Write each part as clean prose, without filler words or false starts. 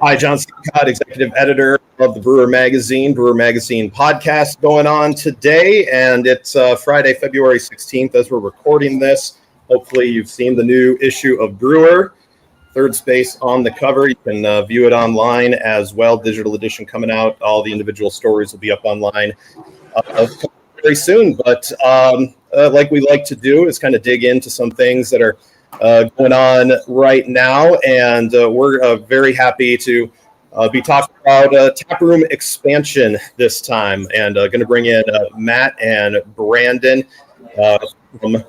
Hi, John Sicotte, executive editor of the Brewer Magazine podcast going on today. And it's Friday, February 16th as we're recording this. Hopefully you've seen the new issue of Brewer, third space on the cover. You can view it online as well. Digital edition coming out. All the individual stories will be up online very soon. But like we like to do is kind of dig into some things that are going on right now, and we're very happy to be talking about taproom expansion this time, and going to bring in Matt and Brandon from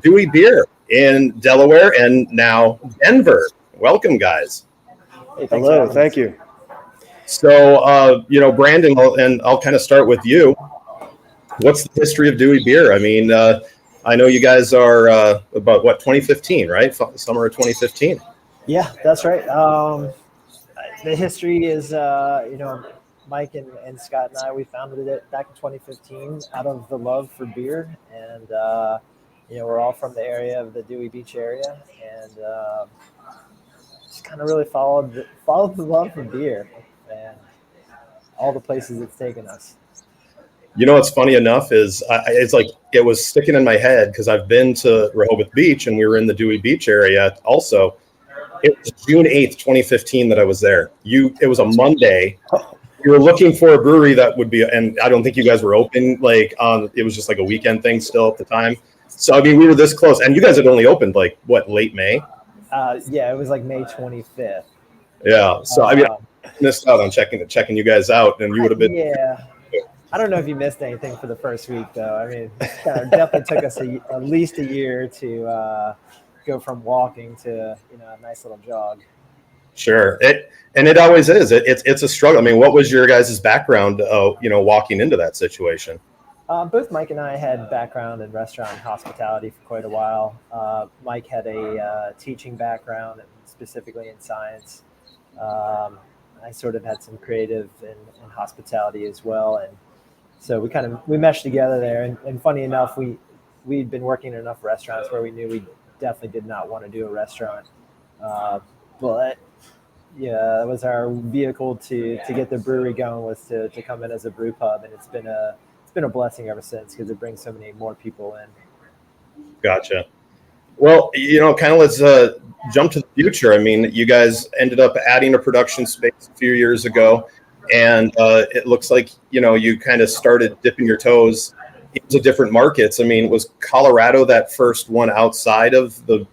Dewey Beer in Delaware and now Denver. Welcome, guys. Hey, hello, thank you. So, Brandon, and I'll kind of start with you. What's the history of Dewey Beer? I mean, I know you guys are about, 2015, right? Summer of 2015. Yeah, that's right. The history is, Mike and Scott and I, we founded it back in 2015 out of the love for beer. And, we're all from the area of the Dewey Beach area. And just kind of really followed the love for beer and all the places it's taken us. You know what's funny enough is it's like it was sticking in my head because I've been to Rehoboth Beach and we were in the Dewey Beach area also. It was June 8th, 2015 that I was there. It was a Monday. You were looking for a brewery that would be, and I don't think you guys were open, it was just like a weekend thing still at the time. So, I mean, we were this close. And you guys had only opened late May? Yeah, it was like May 25th. Yeah. So, I missed out on checking you guys out, and you would have been. Yeah. I don't know if you missed anything for the first week, though. I mean, it definitely took us at least a year to go from walking to a nice little jog. Sure, it always is. It's a struggle. I mean, what was your guys' background? Walking into that situation. Both Mike and I had background in restaurant and hospitality for quite a while. Mike had a teaching background, specifically in science. I sort of had some creative in hospitality as well, and so we meshed together there. And funny enough, we'd been working in enough restaurants where we knew we definitely did not want to do a restaurant. But yeah, that was our vehicle to get the brewery going, was to come in as a brew pub, and it's been a blessing ever since because it brings so many more people in. Gotcha. Well, kind of let's jump to the future. I mean, you guys ended up adding a production space a few years ago, and it looks like, you kind of started dipping your toes into different markets. I mean, was Colorado that first one outside of the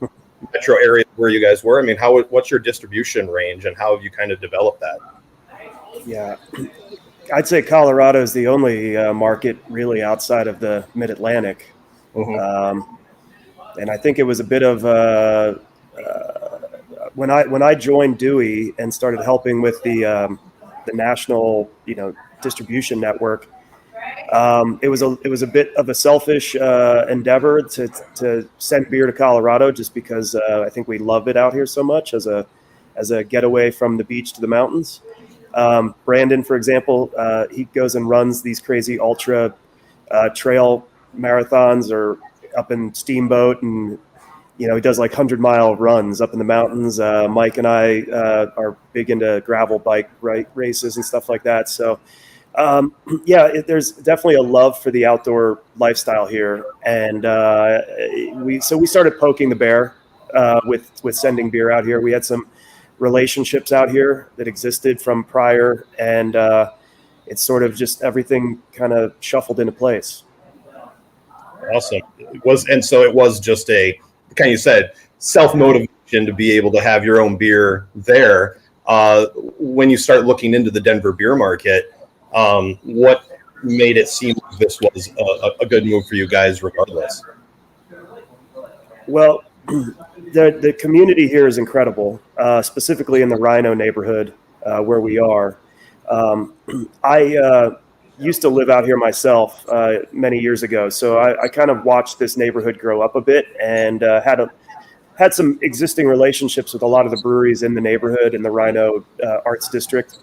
metro area where you guys were? I mean, what's your distribution range, and how have you kind of developed that? Yeah, I'd say Colorado is the only market really outside of the Mid-Atlantic. Mm-hmm. And I think it was a bit of when I joined Dewey and started helping with the national distribution network. It was a bit of a selfish endeavor to send beer to Colorado, just because I think we love it out here so much as a getaway from the beach to the mountains. Brandon, for example, he goes and runs these crazy ultra trail marathons or up in Steamboat, and he does like 100-mile runs up in the mountains. Mike and I are big into gravel bike races and stuff like that. So there's definitely a love for the outdoor lifestyle here, and we started poking the bear with sending beer out here. We had some relationships out here that existed from prior, and it's sort of just everything kind of shuffled into place. Awesome. It was just a, kind of, you said, self-motivation to be able to have your own beer there. When you start looking into the Denver beer market, what made it seem like this was a good move for you guys regardless? Well, the community here is incredible, specifically in the Rhino neighborhood where we are. I used to live out here myself many years ago, so I kind of watched this neighborhood grow up a bit, and had some existing relationships with a lot of the breweries in the neighborhood in the Rhino Arts District.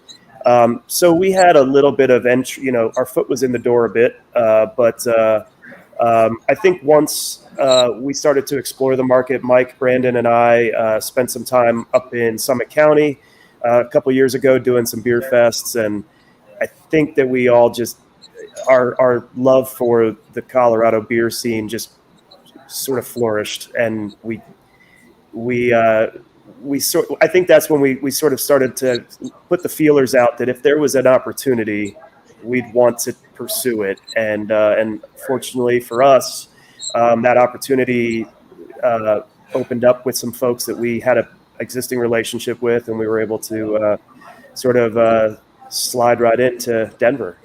So we had a little bit of entry, our foot was in the door a bit, but I think once we started to explore the market, Mike, Brandon, and I spent some time up in Summit County, a couple years ago doing some beer fests, and I think that we all just our love for the Colorado beer scene just sort of flourished, and I think that's when we sort of started to put the feelers out that if there was an opportunity, we'd want to pursue it. And fortunately for us, that opportunity opened up with some folks that we had a existing relationship with, and we were able to sort of slide right into Denver.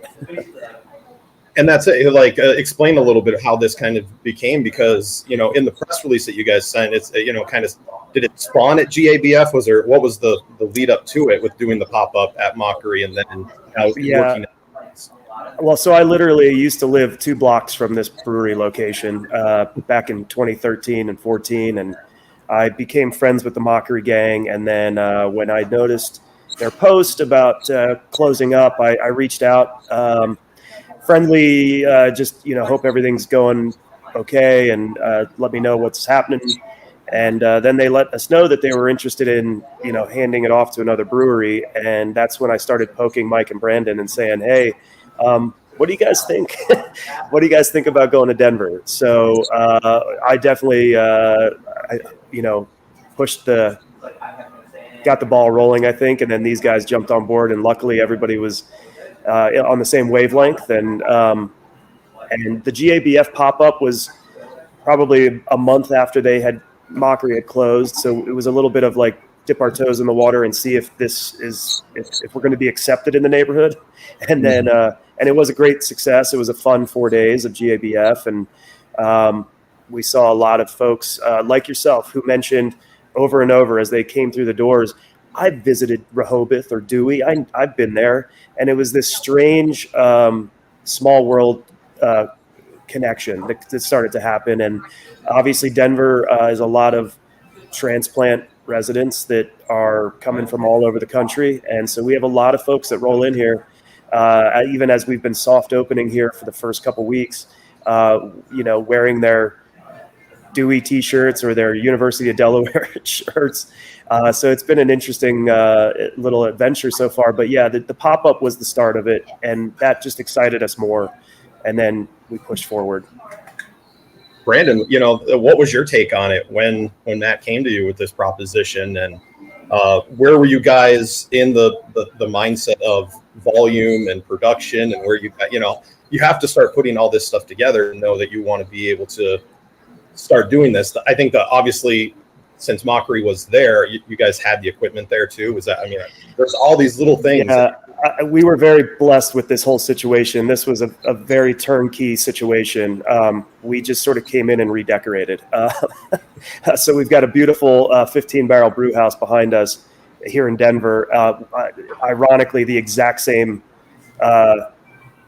And that's it. Like, explain a little bit of how this kind of became, because, you know, in the press release that you guys sent, it's, you know, kind of, did it spawn at GABF? What was the lead up to it with doing the pop-up at Mockery and then working? Well, so I literally used to live 2 blocks from this brewery location back in 2013 and 14. And I became friends with the Mockery gang. And then when I noticed their post about closing up, I reached out. Friendly, just, you know, hope everything's going okay, and let me know what's happening. And then they let us know that they were interested in, you know, handing it off to another brewery. And that's when I started poking Mike and Brandon and saying, hey, what do you guys think? What do you guys think about going to Denver? So I definitely, got the ball rolling, I think. And then these guys jumped on board, and luckily everybody was on the same wavelength, and the GABF pop-up was probably a month after Mockery had closed, so it was a little bit of like dip our toes in the water and see if if we're going to be accepted in the neighborhood, and then and it was a great success. It was a fun 4 days of GABF, and we saw a lot of folks like yourself who mentioned over and over as they came through the doors, I've visited Rehoboth or Dewey. I've been there. And it was this strange small world connection that started to happen. And obviously Denver is a lot of transplant residents that are coming from all over the country. And so we have a lot of folks that roll in here, even as we've been soft opening here for the first couple weeks, wearing their Dewey t-shirts or their University of Delaware shirts. So it's been an interesting little adventure so far. But yeah, the pop-up was the start of it, and that just excited us more. And then we pushed forward. Brandon, you know, what was your take on it when Matt came to you with this proposition, and where were you guys in the mindset of volume and production, and where you have to start putting all this stuff together and know that you want to be able to start doing this. I think that obviously, since Mockery was there, you guys had the equipment there too. There's all these little things. Yeah, we were very blessed with this whole situation. This was a very turnkey situation. We just sort of came in and redecorated. So we've got a beautiful 15-barrel brew house behind us here in Denver. Ironically, the exact same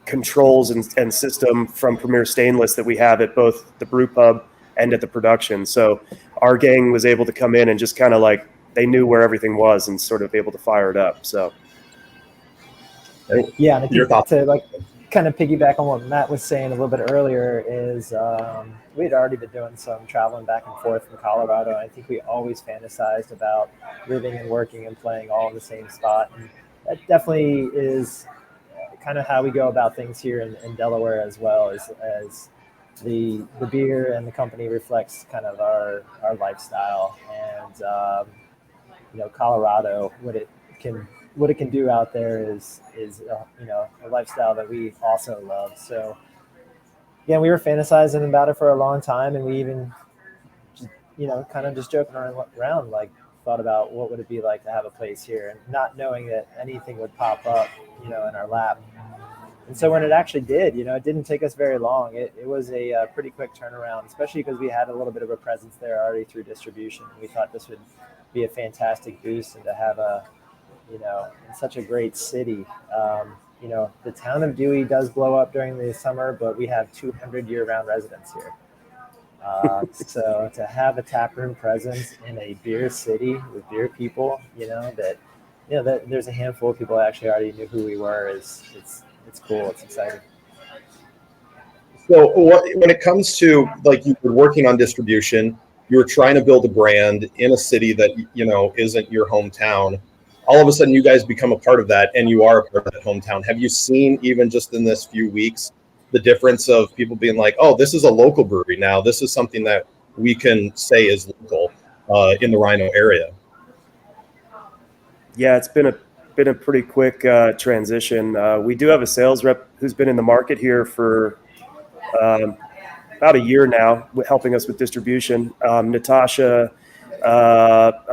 controls and system from Premier Stainless that we have at both the brew pub and at the production. So our gang was able to come in and just kind of like, they knew where everything was and sort of able to fire it up. So. Yeah. And I think to like kind of piggyback on what Matt was saying a little bit earlier is we had already been doing some traveling back and forth from Colorado. I think we always fantasized about living and working and playing all in the same spot. And that definitely is kind of how we go about things here in Delaware as well, as the beer and the company reflects kind of our lifestyle, and Colorado, what it can do out there is a lifestyle that we also love. So yeah, we were fantasizing about it for a long time, and we even kind of just joking around, like thought about what would it be like to have a place here, and not knowing that anything would pop up in our lap. And so when it actually did, it didn't take us very long. It was a pretty quick turnaround, especially because we had a little bit of a presence there already through distribution. We thought this would be a fantastic boost, and to have in such a great city. The town of Dewey does blow up during the summer, but we have 200 year-round residents here. So to have a taproom presence in a beer city with beer people, that there's a handful of people that actually already knew who we were. It's cool. It's exciting. So when it comes to, like, you were working on distribution, you were trying to build a brand in a city that, isn't your hometown. all of a sudden you guys become a part of that, and you are a part of that hometown. Have you seen, even just in this few weeks, the difference of people being like, oh, this is a local brewery now, this is something that we can say is local in the Rhino area? Yeah, it's been a pretty quick transition. We do have a sales rep who's been in the market here for about a year now, helping us with distribution. Natasha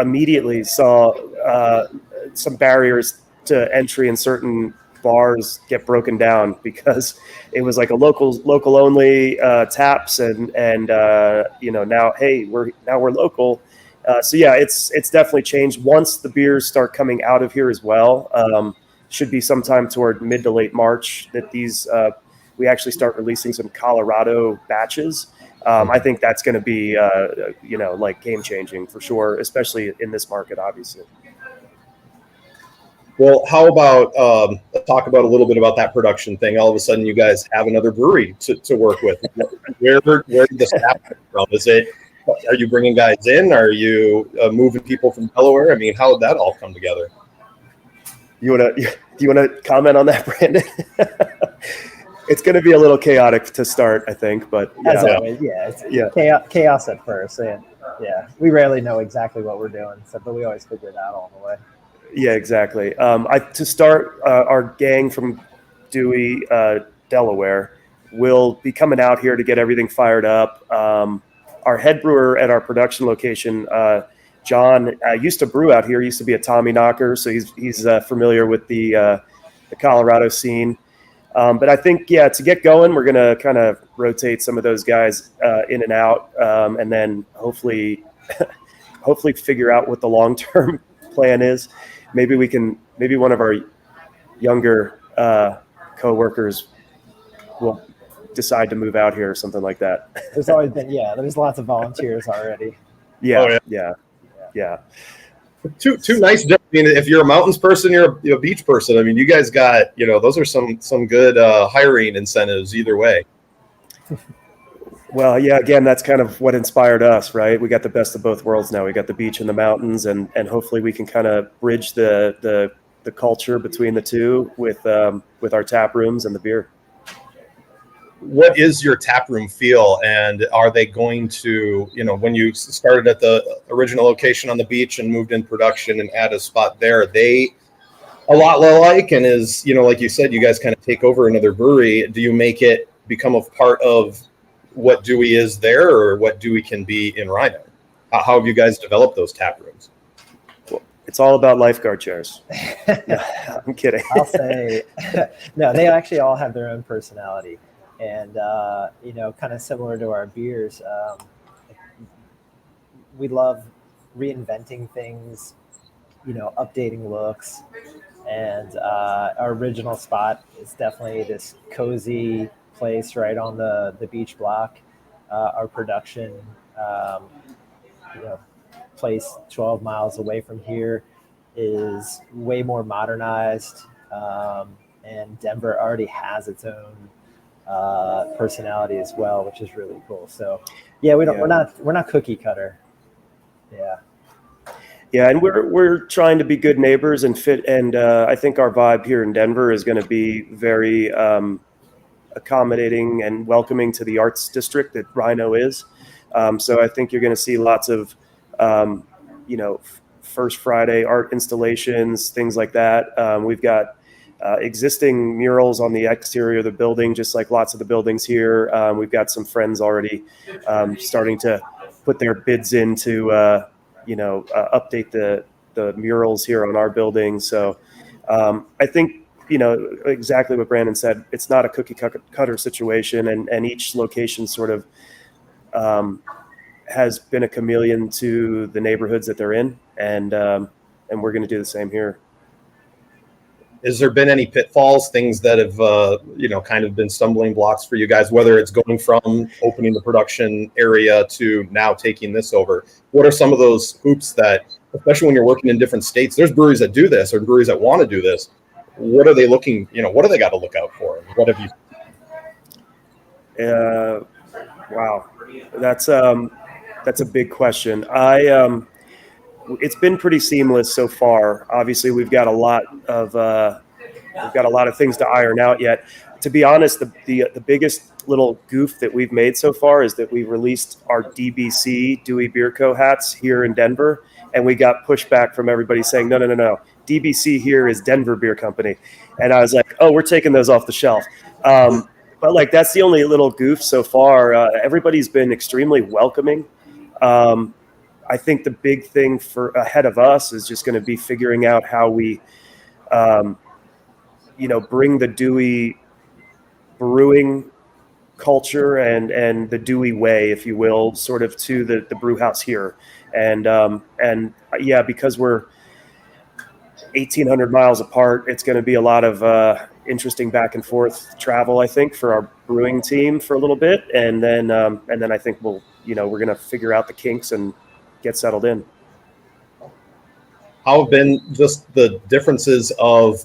immediately saw some barriers to entry in certain bars get broken down because it was like a local only taps, and now, hey, we're local. So yeah, it's definitely changed. Once the beers start coming out of here as well, should be sometime toward mid to late March that these we actually start releasing some Colorado batches. I think that's going to be like game changing for sure, especially in this market, obviously. Well, how about talk about a little bit about that production thing? All of a sudden, you guys have another brewery to work with. Where did the staff come from? Are you bringing guys in? Are you moving people from Delaware? I mean, how did that all come together? Do you want to comment on that, Brandon? It's going to be a little chaotic to start, I think, but as always, it's chaos at first. And we rarely know exactly what we're doing, but we always figure it out all the way. Yeah, exactly. To start, our gang from Dewey, Delaware, will be coming out here to get everything fired up. Our head brewer at our production location, John, used to brew out here. Used to be a Tommy knocker, so he's familiar with the Colorado scene. But I think, to get going, we're going to kind of rotate some of those guys in and out, and then hopefully figure out what the long-term plan is. Maybe one of our younger coworkers will decide to move out here or something like that. There's always been, there's lots of volunteers already. Yeah. Two nice. I mean, if you're a mountains person, you're a beach person. I mean, you guys got, those are some good hiring incentives either way. Well, yeah, again, that's kind of what inspired us, right? We got the best of both worlds now. We got the beach and the mountains, and hopefully we can kind of bridge the culture between the two with our tap rooms and the beer. What is your taproom feel, and are they going to, when you started at the original location on the beach and moved in production and add a spot there, are they a lot alike? And is, like you said, you guys kind of take over another brewery. Do you make it become a part of what Dewey is there, or what Dewey can be in Rhino? How have you guys developed those tap rooms? Well, it's all about lifeguard chairs. No, I'm kidding. I'll say, no, they actually all have their own personality. And, kind of similar to our beers, we love reinventing things, updating looks. And our original spot is definitely this cozy place right on the beach block. Our production place 12 miles away from here is way more modernized. And Denver already has its own personality as well, which is really cool. So we're not cookie cutter. And we're trying to be good neighbors and fit, and I think our vibe here in Denver is going to be very accommodating and welcoming to the arts district that Rhino is. So I think you're going to see lots of First Friday art installations, things like that. We've got existing murals on the exterior of the building, just like lots of the buildings here. We've got some friends already starting to put their bids in to update the murals here on our building. So I think, exactly what Brandon said. It's not a cookie cutter situation, and each location sort of has been a chameleon to the neighborhoods that they're in, and we're going to do the same here. Has there been any pitfalls, things that have, kind of been stumbling blocks for you guys, whether it's going from opening the production area to now taking this over? What are some of those hoops that, especially when you're working in different states, there's breweries that do this or breweries that want to do this. What are they looking, what do they got to look out for? What have you? Wow. That's a big question. it's been pretty seamless so far. Obviously, we've got a lot of things to iron out yet. To be honest, the biggest little goof that we've made so far is that we released our DBC Dewey Beer Co. hats here in Denver, and we got pushback from everybody saying, no. DBC here is Denver Beer Company. And I was like, oh, we're taking those off the shelf. But like, that's the only little goof so far. Everybody's been extremely welcoming. I think the big thing for ahead of us is just going to be figuring out how we, bring the Dewey brewing culture and the Dewey way, if you will, sort of to the brew house here. And because we're 1,800 miles apart, it's going to be a lot of interesting back and forth travel, I think, for our brewing team for a little bit. And then I think we're going to figure out the kinks and get settled in. How have been just the differences of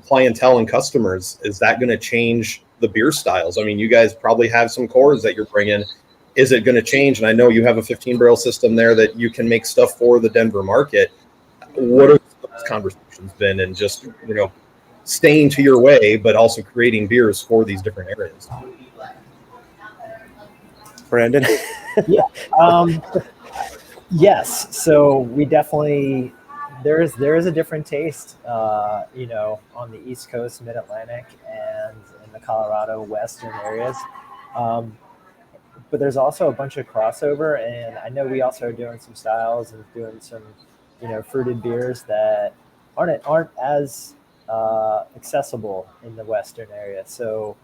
clientele and customers? Is that going to change the beer styles? I mean, you guys probably have some cores that you're bringing. Is it going to change? And I know you have a 15 barrel system there that you can make stuff for the Denver market. What have those conversations been, and just, staying to your way, but also creating beers for these different areas? Brandon? Yeah. Yes. So we definitely, there is a different taste, on the East Coast, Mid-Atlantic, and in the Colorado Western areas. But there's also a bunch of crossover, and I know we also are doing some styles and doing some, fruited beers that aren't as accessible in the Western area. So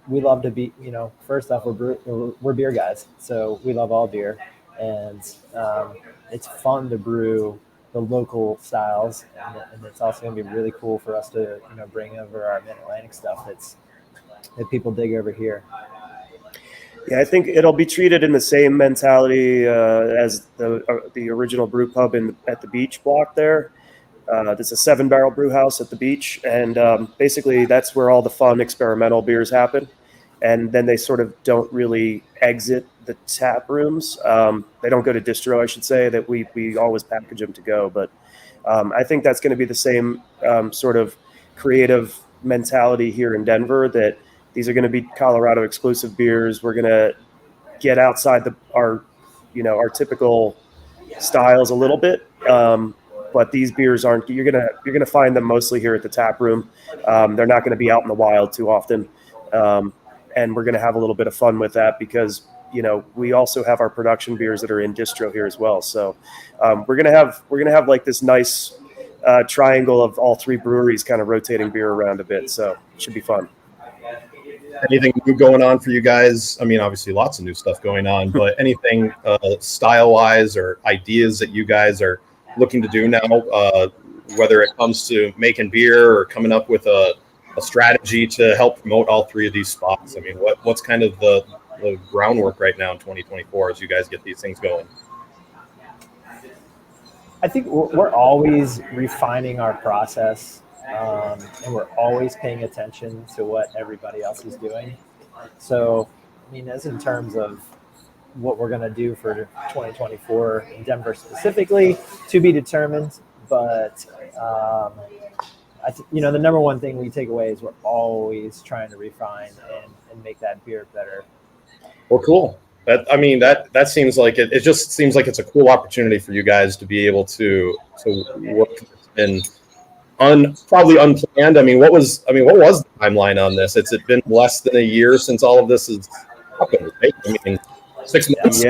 we love to be, first off, we're beer guys, so we love all beer, and it's fun to brew the local styles, and it's also going to be really cool for us to bring over our Mid-Atlantic stuff that people dig over here. Yeah, I think it'll be treated in the same mentality as the original brew pub at the beach block there. It's a 7-barrel brew house at the beach, and basically that's where all the fun experimental beers happen. And then they sort of don't really exit the tap rooms. They don't go to distro, I should say, that we always package them to go. But I think that's going to be the same sort of creative mentality here in Denver, that these are going to be Colorado exclusive beers. We're going to get outside our typical styles a little bit. But these beers aren't. You're gonna find them mostly here at the tap room. They're not going to be out in the wild too often, and we're going to have a little bit of fun with that because we also have our production beers that are in distro here as well. So we're gonna have like this nice triangle of all three breweries kind of rotating beer around a bit. So it should be fun. Anything new going on for you guys? I mean, obviously lots of new stuff going on, but anything style-wise or ideas that you guys are looking to do now, whether it comes to making beer or coming up with a strategy to help promote all three of these spots? I mean, what's kind of the groundwork right now in 2024 as you guys get these things going? I think we're always refining our process, and we're always paying attention to what everybody else is doing. So, I mean, as in terms of what we're going to do for 2024 in Denver specifically, to be determined. But the number one thing we take away is we're always trying to refine and make that beer better. Well, cool. That seems like it just seems like it's a cool opportunity for you guys to be able to work in probably unplanned. I mean, what was the timeline on this? It's been less than a year since all of this is happened, right? I mean, 6 months.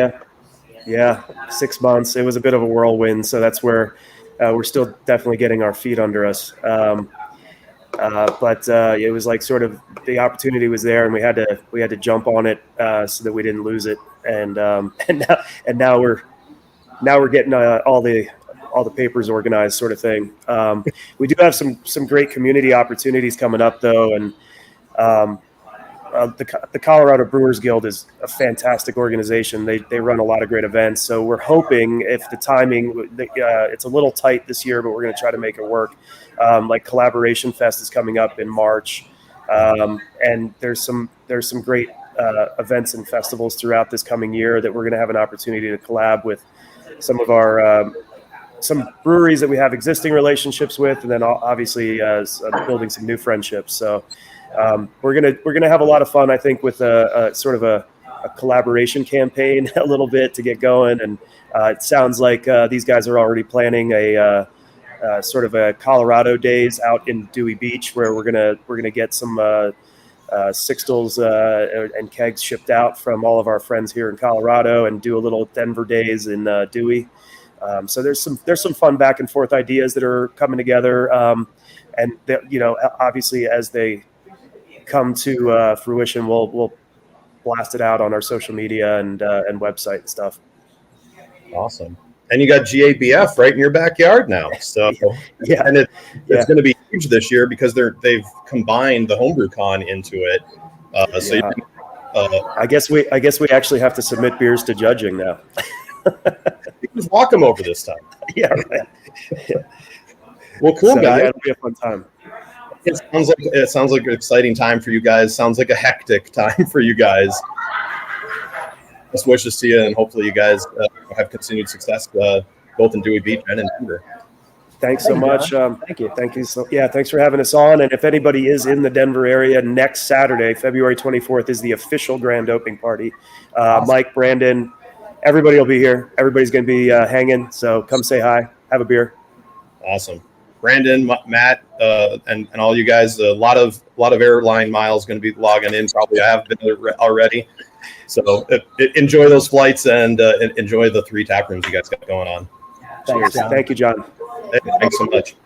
Yeah, 6 months. It was a bit of a whirlwind, so that's where we're still definitely getting our feet under us. But it was like sort of the opportunity was there, and we had to jump on it so that we didn't lose it. And now we're getting all the papers organized, sort of thing. We do have some great community opportunities coming up though, and the Colorado Brewers Guild is a fantastic organization. They run a lot of great events. So we're hoping, if the timing, it's a little tight this year, but we're going to try to make it work. Like Collaboration Fest is coming up in March. And there's some great events and festivals throughout this coming year that we're going to have an opportunity to collab with some of our some breweries that we have existing relationships with, and then obviously building some new friendships. So we're gonna have a lot of fun, I think, with a sort of a collaboration campaign a little bit to get going. And it sounds like these guys are already planning a sort of a Colorado days out in Dewey Beach, where we're gonna get some sixtels and kegs shipped out from all of our friends here in Colorado, and do a little Denver days in Dewey. So there's some fun back and forth ideas that are coming together, and obviously as they come to fruition, we'll blast it out on our social media and website and stuff. Awesome. And you got GABF right in your backyard now. So yeah, and it's going to be huge this year because they've combined the homebrew con into it. I guess we actually have to submit beers to judging now. You can just walk them over this time. Yeah. Right. Yeah. Well, cool, guys. Yeah, it'll be a fun time. It sounds like an exciting time for you guys. Sounds like a hectic time for you guys. Best wishes to you, and hopefully you guys have continued success both in Dewey Beach and in Denver. Thanks so much. Thank you. So, thanks for having us on. And if anybody is in the Denver area, next Saturday, February 24th, is the official grand opening party. Awesome. Mike, Brandon, everybody will be here. Everybody's going to be hanging. So come say hi, have a beer. Awesome. Brandon, Matt, and all you guys, a lot of airline miles going to be logging in. Probably I have been already. So enjoy those flights and enjoy the 3 tap rooms you guys got going on. Thanks, John. Thank you, John. Thanks so much.